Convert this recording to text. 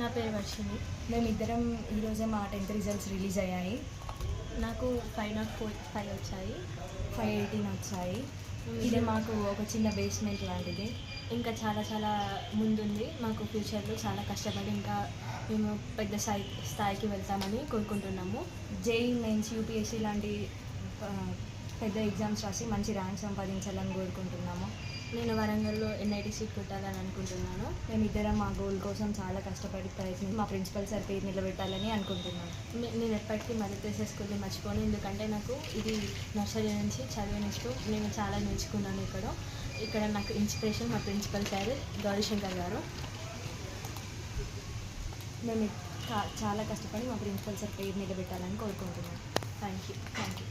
నా పేరు వర్షిణి. మేమిద్దరం ఈరోజే మా 10th రిజల్ట్స్ రిలీజ్ అయ్యాయి. నాకు 505 వచ్చాయి. 518 వచ్చాయి. ఇది మాకు ఒక చిన్న బేస్మెంట్ లాంటిది. ఇంకా చాలా ముందుంది. మాకు ఫ్యూచర్లో చాలా కష్టపడి ఇంకా మేము పెద్ద స్థాయికి వెళ్తామని కోరుకుంటున్నాము. జేఈ మెయిన్స్, యూపీఎస్సీ లాంటి పెద్ద ఎగ్జామ్స్ రాసి మంచి ర్యాంక్ సంపాదించాలని కోరుకుంటున్నాము. నేను వరంగల్లో ఎన్ఐటి సీట్ కొట్టాలని అనుకుంటున్నాను. మేమిద్దరం మా గోల్ కోసం చాలా కష్టపడి ప్రయత్నించి మా ప్రిన్సిపల్ సార్ పేరు నిలబెట్టాలని అనుకుంటున్నాను. నేను ఎప్పటికీ మదర్ తెరెసా స్కూల్ని మర్చిపోను. ఎందుకంటే నాకు ఇది నర్సరీ నుంచి చదివినట్టు నేను చాలా నేర్చుకున్నాను. ఇక్కడ నాకు ఇన్స్పిరేషన్ మా ప్రిన్సిపల్ సార్ గౌరీశంకర్ గారు. మేము చాలా కష్టపడి మా ప్రిన్సిపల్ సార్ పేరు నిలబెట్టాలని కోరుకుంటున్నాను. Thank you.